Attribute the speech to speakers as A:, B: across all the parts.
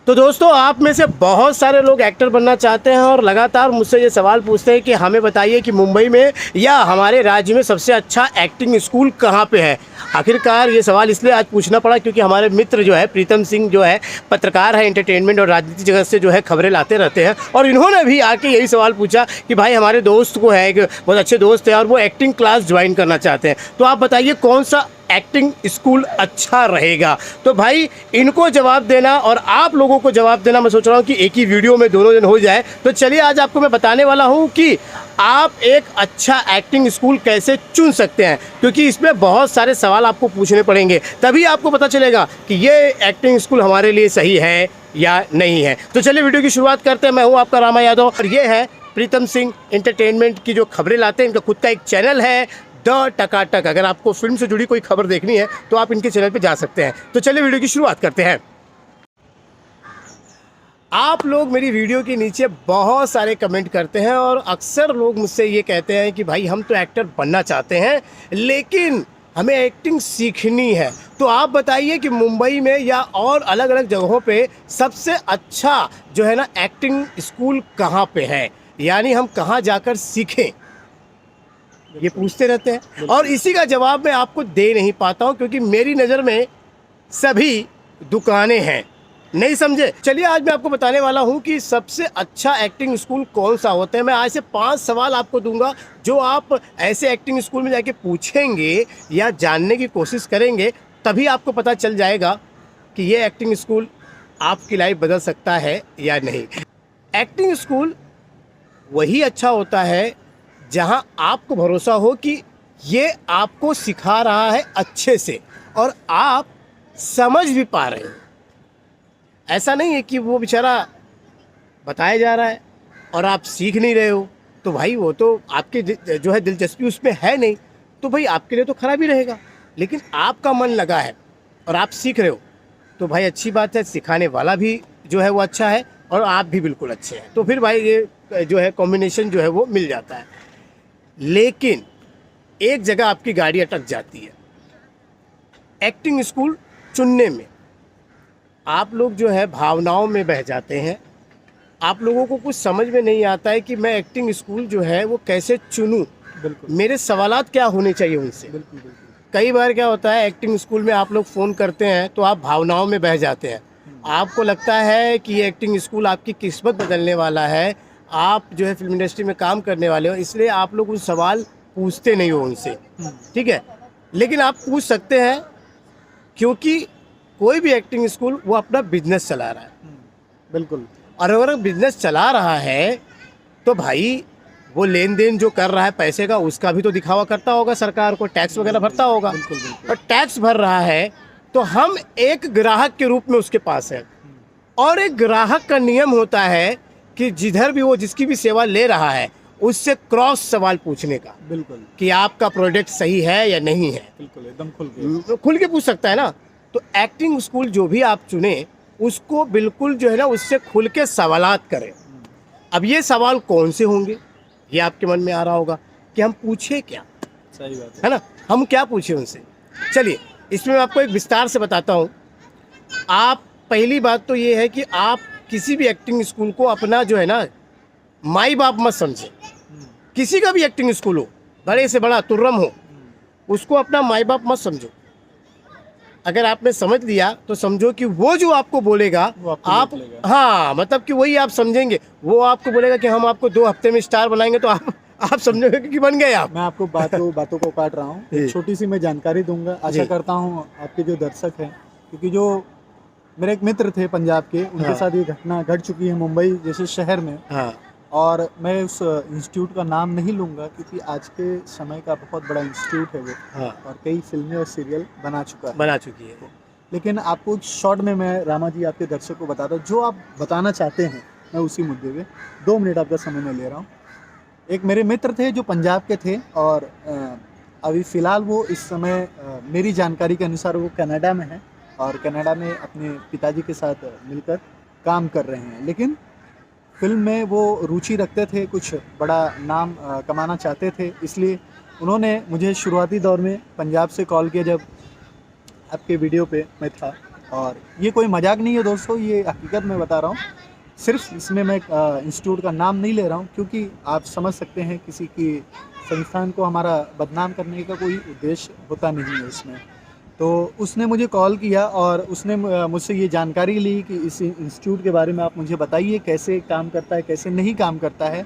A: तो दोस्तों, आप में से बहुत सारे लोग एक्टर बनना चाहते हैं और लगातार मुझसे ये सवाल पूछते हैं कि हमें बताइए कि मुंबई में या हमारे राज्य में सबसे अच्छा एक्टिंग स्कूल कहाँ पे है। आखिरकार ये सवाल इसलिए आज पूछना पड़ा क्योंकि हमारे मित्र जो है प्रीतम सिंह जो है पत्रकार है, एंटरटेनमेंट और राजनीति जगत से जो है खबरें लाते रहते हैं और इन्होंने भी आके यही सवाल पूछा कि भाई हमारे दोस्त को है, एक बहुत अच्छे दोस्त है और वो एक्टिंग क्लास ज्वाइन करना चाहते हैं, तो आप बताइए कौन सा एक्टिंग स्कूल अच्छा रहेगा। तो भाई इनको जवाब देना और आप लोगों को जवाब देना मैं सोच रहा हूँ कि एक ही वीडियो में दोनों जन हो जाए। तो चलिए आज आपको मैं बताने वाला हूँ कि आप एक अच्छा एक्टिंग स्कूल कैसे चुन सकते हैं, क्योंकि इसमें बहुत सारे सवाल आपको पूछने पड़ेंगे, तभी आपको पता चलेगा कि ये एक्टिंग स्कूल हमारे लिए सही है या नहीं है। तो चलिए वीडियो की शुरुआत करते हैं। मैं हूँ आपका रामा यादव और ये है प्रीतम सिंह एंटरटेनमेंट की जो खबरें लाते हैं। इनका खुद का एक चैनल है द टकाटक। अगर आपको फिल्म से जुड़ी कोई खबर देखनी है तो आप इनके चैनल पे जा सकते हैं। तो चलिए वीडियो की शुरुआत करते हैं। आप लोग मेरी वीडियो के नीचे बहुत सारे कमेंट करते हैं और अक्सर लोग मुझसे ये कहते हैं कि भाई हम तो एक्टर बनना चाहते हैं लेकिन हमें एक्टिंग सीखनी है। तो आप बताइए कि मुंबई में या और अलग अलग जगहों पे सबसे अच्छा जो है ना एक्टिंग स्कूल कहाँ पे है, यानी हम कहाँ जाकर सीखें, ये पूछते रहते हैं। और इसी का जवाब मैं आपको दे नहीं पाता हूँ क्योंकि मेरी नज़र में सभी दुकानें हैं। नहीं समझे? चलिए आज मैं आपको बताने वाला हूँ कि सबसे अच्छा एक्टिंग स्कूल कौन सा होता है। मैं आज से 5 सवाल आपको दूंगा जो आप ऐसे एक्टिंग स्कूल में जाके पूछेंगे या जानने की कोशिश करेंगे, तभी आपको पता चल जाएगा कि ये एक्टिंग स्कूल आपकी लाइफ बदल सकता है या नहीं। एक्टिंग स्कूल वही अच्छा होता है जहां आपको भरोसा हो कि ये आपको सिखा रहा है अच्छे से और आप समझ भी पा रहे हैं। ऐसा नहीं है कि वो बेचारा बताया जा रहा है और आप सीख नहीं रहे हो, तो भाई वो तो आपके जो है दिलचस्पी उसमें है नहीं, तो भाई आपके लिए तो खराब ही रहेगा। लेकिन आपका मन लगा है और आप सीख रहे हो तो भाई अच्छी बात है, सिखाने वाला भी जो है वो अच्छा है और आप भी बिल्कुल अच्छे हैं, तो फिर भाई ये जो है कॉम्बिनेशन जो है वो मिल जाता है। लेकिन एक जगह आपकी गाड़ी अटक जाती है एक्टिंग स्कूल चुनने में। आप लोग जो है भावनाओं में बह जाते हैं, आप लोगों को कुछ समझ में नहीं आता है कि मैं एक्टिंग स्कूल जो है वो कैसे चुनूं, मेरे सवालात क्या होने चाहिए उनसे। कई बार क्या होता है एक्टिंग स्कूल में आप लोग फ़ोन करते हैं तो आप भावनाओं में बह जाते हैं, आपको लगता है कि ये एक्टिंग स्कूल आपकी किस्मत बदलने वाला है, आप जो है फिल्म इंडस्ट्री में काम करने वाले हो, इसलिए आप लोग उन सवाल पूछते नहीं हो उनसे, ठीक है। लेकिन आप पूछ सकते हैं क्योंकि कोई भी एक्टिंग स्कूल वो अपना बिजनेस चला रहा है। बिल्कुल। और अगर बिजनेस चला रहा है तो भाई वो लेन देन जो कर रहा है पैसे का, उसका भी तो दिखावा करता होगा, सरकार को टैक्स वगैरह भरता होगा। और टैक्स भर रहा है तो हम एक ग्राहक के रूप में उसके पास है और एक ग्राहक का नियम होता है कि जिधर भी वो जिसकी भी सेवा ले रहा है उससे क्रॉस सवाल पूछने का। बिल्कुल। कि आपका प्रोडक्ट सही है या नहीं है। बिल्कुल, एकदम खुल के पूछ सकता है ना। तो एक्टिंग स्कूल जो भी आप चुने उसको बिल्कुल जो है ना उससे खुल के सवालात करें। अब ये सवाल कौन से होंगे ये आपके मन में आ रहा होगा कि हम पूछे क्या। सही बात है ना, हम क्या पूछे उनसे। चलिए इसमें मैं आपको एक विस्तार से बताता हूँ। आप पहली बात तो ये है कि आप किसी भी एक्टिंग स्कूल को अपना जो है ना माई बाप मत समझे। किसी का भी एक्टिंग स्कूल हो, बड़े से बड़ा तुर्रम हो, उसको अपना माई बाप मत समझो। अगर आपने समझ लिया तो समझो कि वो जो आपको बोलेगा आप, हाँ मतलब कि वही आप समझेंगे। वो आपको बोलेगा कि हम आपको 2 हफ्ते में स्टार बनाएंगे तो आप समझोगे कि बन गए आप।
B: मैं आपको बातों को काट रहा हूँ, छोटी सी मैं जानकारी दूंगा। आशा करता हूँ आपके जो दर्शक हैं, क्योंकि जो मेरे एक मित्र थे पंजाब के, उनके साथ ये घटना घट चुकी है मुंबई जैसे शहर में। और मैं उस इंस्टीट्यूट का नाम नहीं लूँगा क्योंकि आज के समय का बहुत बड़ा इंस्टीट्यूट है वो। और कई फिल्में और सीरियल बना चुकी है। लेकिन आपको शॉर्ट में मैं रामा जी आपके दर्शक को बताता हूँ जो आप बताना चाहते हैं, मैं उसी मुद्दे पे 2 मिनट आपका समय मैं ले रहा हूँ। एक मेरे मित्र थे जो पंजाब के थे और अभी फ़िलहाल वो इस समय मेरी जानकारी के अनुसार वो कनाडा में है और कनाडा में अपने पिताजी के साथ मिलकर काम कर रहे हैं। लेकिन फिल्म में वो रुचि रखते थे, कुछ बड़ा नाम कमाना चाहते थे, इसलिए उन्होंने मुझे शुरुआती दौर में पंजाब से कॉल किया जब आपके वीडियो पे मैं था। और ये कोई मजाक नहीं है दोस्तों, ये हकीकत मैं बता रहा हूँ। सिर्फ इसमें मैं इंस्टीट्यूट का नाम नहीं ले रहा हूँ, क्योंकि आप समझ सकते हैं किसी की संस्थान को हमारा बदनाम करने का कोई उद्देश्य होता नहीं है इसमें। तो उसने मुझे कॉल किया और उसने मुझसे ये जानकारी ली कि इस इंस्टीट्यूट के बारे में आप मुझे बताइए कैसे काम करता है, कैसे नहीं काम करता है।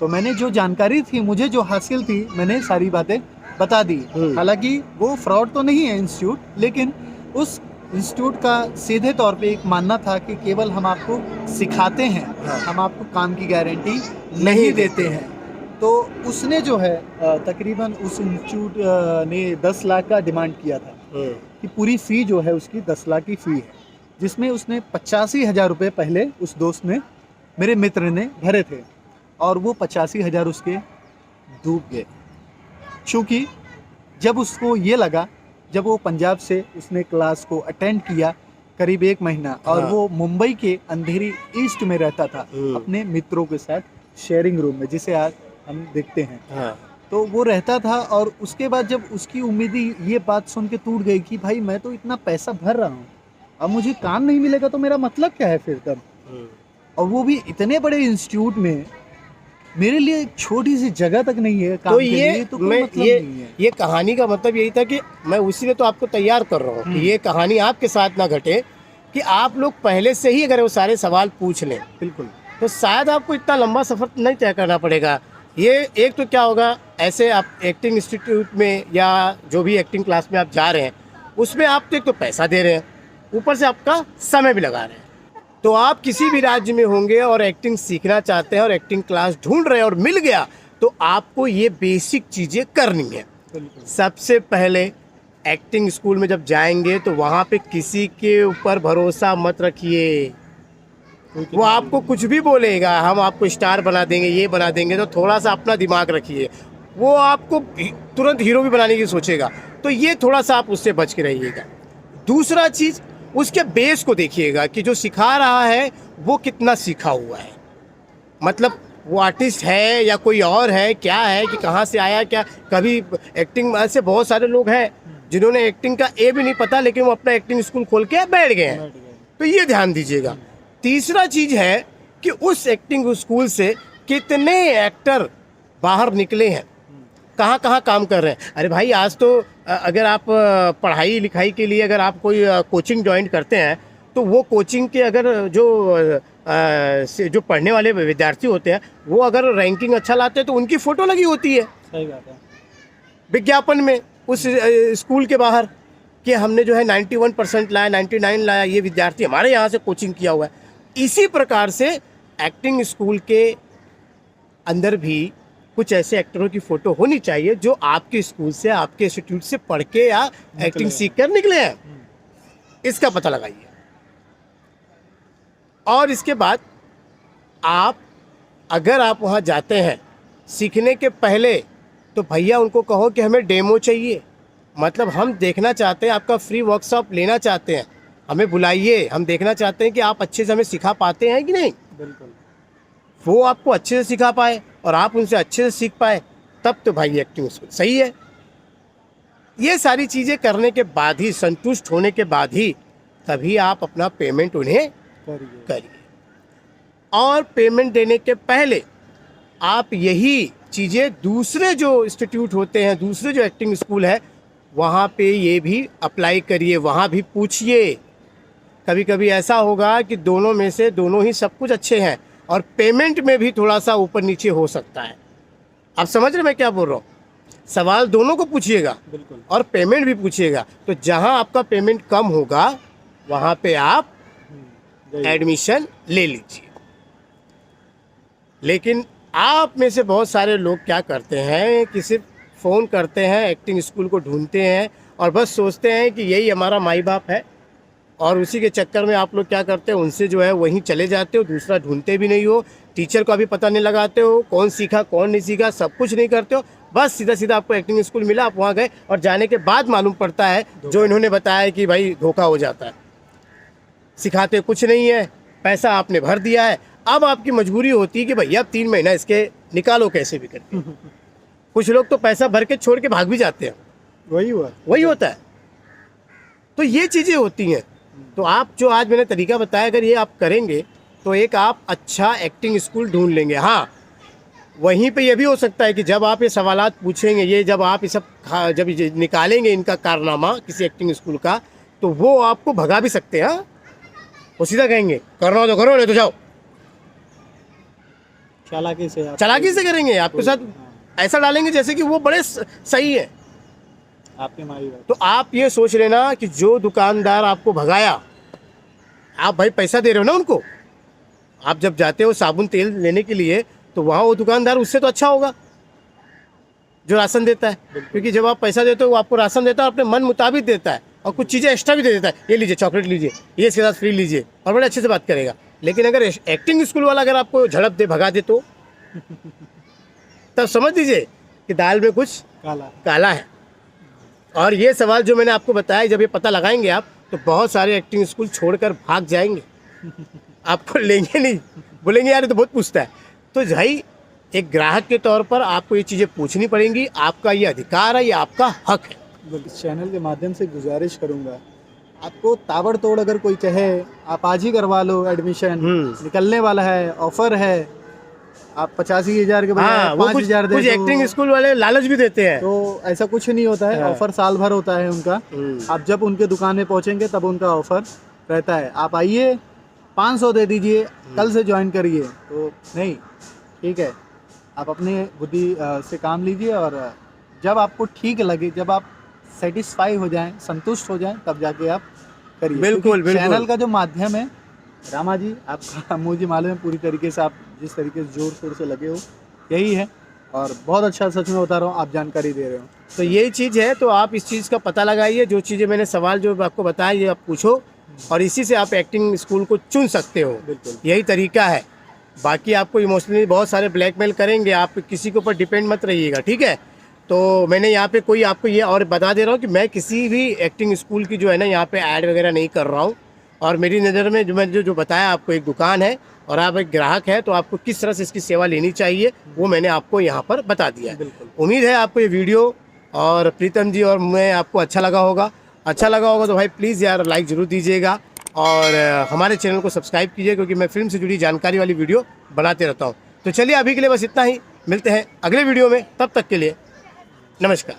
B: तो मैंने जो जानकारी थी, मुझे जो हासिल थी, मैंने सारी बातें बता दी। हालांकि वो फ्रॉड तो नहीं है इंस्टीट्यूट, लेकिन उस इंस्टीट्यूट का सीधे तौर पे एक मानना था कि केवल हम आपको सिखाते हैं, हम आपको काम की गारंटी नहीं देते हैं। तो उसने जो है तकरीबन उस इंस्टीट्यूट ने 10 लाख का डिमांड किया था कि पूरी फ़ी जो है उसकी 10 लाख की फ़ी है, जिसमें उसने 85,000 रुपये पहले उस दोस्त ने, मेरे मित्र ने भरे थे, और वो 85,000 उसके डूब गए। चूँकि जब उसको ये लगा, जब वो पंजाब से उसने क्लास को अटेंड किया करीब 1 महीना, और वो मुंबई के अंधेरी ईस्ट में रहता था अपने मित्रों के साथ शेयरिंग रूम में, जिसे आज हम देखते हैं। तो वो रहता था, और उसके बाद जब उसकी उम्मीदें ये बात सुन के टूट गई कि भाई मैं तो इतना पैसा भर रहा हूँ, अब मुझे काम नहीं मिलेगा तो मेरा मतलब क्या है फिर तब, और वो भी इतने बड़े इंस्टीट्यूट में, मेरे लिए एक छोटी सी जगह तक नहीं है काम
A: तो
B: के
A: ये
B: लिए, तो कोई
A: मैं
B: मतलब नहीं है।
A: ये कहानी का मतलब यही था कि मैं उसी लिए तो आपको तैयार कर रहा हूँ कि ये कहानी आपके साथ ना घटे, कि आप लोग पहले से ही अगर वो सारे सवाल पूछ लें
B: बिल्कुल।
A: तो शायद आपको इतना लंबा सफ़र नहीं तय करना पड़ेगा। ये एक तो क्या होगा, ऐसे आप एक्टिंग इंस्टीट्यूट में या जो भी एक्टिंग क्लास में आप जा रहे हैं, उसमें आप तो एक तो पैसा दे रहे हैं, ऊपर से आपका समय भी लगा रहे हैं। तो आप किसी भी राज्य में होंगे और एक्टिंग सीखना चाहते हैं और एक्टिंग क्लास ढूंढ रहे हैं और मिल गया, तो आपको ये बेसिक चीज़ें करनी है। सबसे पहले एक्टिंग स्कूल में जब जाएंगे तो वहाँ पे किसी के ऊपर भरोसा मत रखिए। वो आपको कुछ भी बोलेगा, हम आपको स्टार बना देंगे, ये बना देंगे, तो थोड़ा सा अपना दिमाग रखिए। वो आपको तुरंत हीरो भी बनाने की सोचेगा, तो ये थोड़ा सा आप उससे बच के रहिएगा। दूसरा चीज़, उसके बेस को देखिएगा कि जो सिखा रहा है वो कितना सीखा हुआ है, मतलब वो आर्टिस्ट है या कोई और है, क्या है, कि कहाँ से आया, क्या कभी एक्टिंग, ऐसे बहुत सारे लोग हैं जिन्होंने एक्टिंग का ए भी नहीं पता, लेकिन वो अपना एक्टिंग स्कूल खोल के बैठ गए हैं। तो ये ध्यान दीजिएगा। तीसरा चीज़ है कि उस एक्टिंग स्कूल से कितने एक्टर बाहर निकले हैं, कहाँ कहाँ काम कर रहे हैं। अरे भाई, आज तो अगर आप पढ़ाई लिखाई के लिए अगर आप कोई कोचिंग ज्वाइन करते हैं, तो वो कोचिंग के अगर जो पढ़ने वाले विद्यार्थी होते हैं, वो अगर रैंकिंग अच्छा लाते हैं तो उनकी फ़ोटो लगी होती है,
B: सही बात है,
A: विज्ञापन में उस स्कूल के बाहर, कि हमने जो है 91% लाया, 99 लाया, ये विद्यार्थी हमारे यहाँ से कोचिंग किया हुआ है। इसी प्रकार से एक्टिंग स्कूल के अंदर भी कुछ ऐसे एक्टरों की फ़ोटो होनी चाहिए जो आपके स्कूल से, आपके इंस्टीट्यूट से पढ़ के या एक्टिंग सीख कर निकले हैं। इसका पता लगाइए। और इसके बाद आप, अगर आप वहाँ जाते हैं सीखने के पहले, तो भैया उनको कहो कि हमें डेमो चाहिए, मतलब हम देखना चाहते हैं, आपका फ्री वर्कशॉप लेना चाहते हैं, हमें बुलाइए, हम देखना चाहते हैं कि आप अच्छे से हमें सिखा पाते हैं कि नहीं।
B: बिल्कुल।
A: वो आपको अच्छे से सिखा पाए और आप उनसे अच्छे से सीख पाए, तब तो भाई एक्टिंग स्कूल सही है। ये सारी चीज़ें करने के बाद ही, संतुष्ट होने के बाद ही, तभी आप अपना पेमेंट उन्हें करिए। और पेमेंट देने के पहले आप यही चीज़ें दूसरे जो इंस्टीट्यूट होते हैं, दूसरे जो एक्टिंग स्कूल है, वहाँ पे ये भी अप्लाई करिए, वहाँ भी पूछिए। कभी कभी ऐसा होगा कि दोनों में से दोनों ही सब कुछ अच्छे हैं और पेमेंट में भी थोड़ा सा ऊपर नीचे हो सकता है। आप समझ रहे मैं क्या बोल रहा हूँ? सवाल दोनों को पूछिएगा और पेमेंट भी पूछिएगा। तो जहाँ आपका पेमेंट कम होगा वहाँ पे आप एडमिशन ले लीजिए। लेकिन आप में से बहुत सारे लोग क्या करते हैं कि सिर्फ फ़ोन करते हैं, एक्टिंग स्कूल को ढूंढते हैं और बस सोचते हैं कि यही हमारा माई बाप है, और उसी के चक्कर में आप लोग क्या करते हैं, उनसे जो है वहीं चले जाते हो, दूसरा ढूंढते भी नहीं हो, टीचर का भी पता नहीं लगाते हो, कौन सीखा कौन नहीं सीखा, सब कुछ नहीं करते हो। बस सीधा सीधा आपको एक्टिंग स्कूल मिला, आप वहाँ गए और जाने के बाद मालूम पड़ता है जो इन्होंने बताया कि भाई धोखा हो जाता है, सिखाते कुछ नहीं है, पैसा आपने भर दिया है। अब आपकी मजबूरी होती है कि भैया 3 महीना इसके निकालो कैसे भी करके। कुछ लोग तो पैसा भर के छोड़ के भाग भी जाते हैं,
B: वही
A: वही होता है। तो ये चीज़ें होती हैं। तो आप जो आज मैंने तरीका बताया, अगर ये आप करेंगे तो एक आप अच्छा एक्टिंग स्कूल ढूंढ लेंगे। हाँ, वहीं पे ये भी हो सकता है कि जब आप ये सवालात पूछेंगे, ये जब आप ये सब जब ये निकालेंगे इनका कारनामा किसी एक्टिंग स्कूल का, तो वो आपको भगा भी सकते हैं। हाँ, वो सीधा कहेंगे करना हो तो करो, नहीं तो जाओ।
B: चालाकी से आप
A: चालाकी से करेंगे, आपके साथ ऐसा डालेंगे जैसे कि वो बड़े सही है।
B: आपकी मारी बात।
A: तो आप ये सोच लेना कि जो दुकानदार आपको भगाया, आप भाई पैसा दे रहे हो ना उनको। आप जब जाते हो साबुन तेल लेने के लिए, तो वहाँ वो दुकानदार उससे तो अच्छा होगा जो राशन देता है, क्योंकि जब आप पैसा देते हो वो आपको राशन देता है, अपने मन मुताबिक देता है और कुछ चीज़ें एक्स्ट्रा भी दे देता है। ये लीजिए चॉकलेट लीजिए, ये इसके साथ फ्री लीजिए, और बड़े अच्छे से बात करेगा। लेकिन अगर एक्टिंग स्कूल वाला अगर आपको झड़प दे, भगा दे, तो तब समझ लीजिए कि दाल में कुछ काला है। और ये सवाल जो मैंने आपको बताया, जब ये पता लगाएंगे आप, तो बहुत सारे एक्टिंग स्कूल छोड़कर भाग जाएंगे। आपको लेंगे नहीं, बोलेंगे यार ये तो बहुत पूछता है। तो भाई एक ग्राहक के तौर पर आपको ये चीज़ें पूछनी पड़ेंगी। आपका ये अधिकार है, ये आपका हक है।
B: इस चैनल के माध्यम से गुजारिश करूंगा, आपको ताबड़तोड़ अगर कोई कहे आप आज ही करवा लो एडमिशन, निकलने वाला है, ऑफर है, आप 85,000 के बजाय 5,000 दे
A: कुछ
B: दो,
A: एक्टिंग स्कूल वाले लालच भी देते हैं।
B: तो ऐसा कुछ नहीं होता है। ऑफर साल भर होता है उनका। आप जब उनके दुकान में पहुंचेंगे तब उनका ऑफर रहता है। आप आइए, 500 दे दीजिए, कल से ज्वाइन करिए, तो नहीं, ठीक है। आप अपने बुद्धि से काम लीजिए, और जब आपको ठीक लगे, जब आप सेटिस्फाई हो जाएं, संतुष्ट हो जाएं, तब जाके आप करिए।
A: बिल्कुल, बिल्कुल।
B: चैनल का जो माध्यम है, रामा जी आपका मुझे मालूम है पूरी तरीके से, आप जिस तरीके से जोर शोर से लगे हो, यही है। और बहुत अच्छा, सच में बता रहा हूँ, आप जानकारी दे रहे हो।
A: तो यही चीज़ है, तो आप इस चीज़ का पता लगाइए। जो चीज़ें मैंने सवाल जो आपको बताया, ये आप पूछो, और इसी से आप एक्टिंग स्कूल को चुन सकते हो।
B: बिल्कुल,
A: यही तरीका है। बाकी आपको इमोशनली बहुत सारे ब्लैकमेल करेंगे, आप किसी के ऊपर डिपेंड मत रहिएगा, ठीक है। तो मैंने यहाँ पे कोई आपको ये और बता दे रहा हूँ कि मैं किसी भी एक्टिंग स्कूल की जो है ना, यहाँ पे ऐड वगैरह नहीं कर रहा हूँ। और मेरी नज़र में जो मैंने जो बताया आपको, एक दुकान है और आप एक ग्राहक है, तो आपको किस तरह से इसकी सेवा लेनी चाहिए वो मैंने आपको यहाँ पर बता दिया है। उम्मीद है आपको ये वीडियो और प्रीतम जी और मैं आपको अच्छा लगा होगा। अच्छा लगा होगा तो भाई प्लीज़ यार लाइक ज़रूर दीजिएगा, और हमारे चैनल को सब्सक्राइब कीजिए, क्योंकि मैं फिल्म से जुड़ी जानकारी वाली वीडियो बनाते रहता हूँ। तो चलिए अभी के लिए बस इतना ही, मिलते हैं अगले वीडियो में, तब तक के लिए नमस्कार।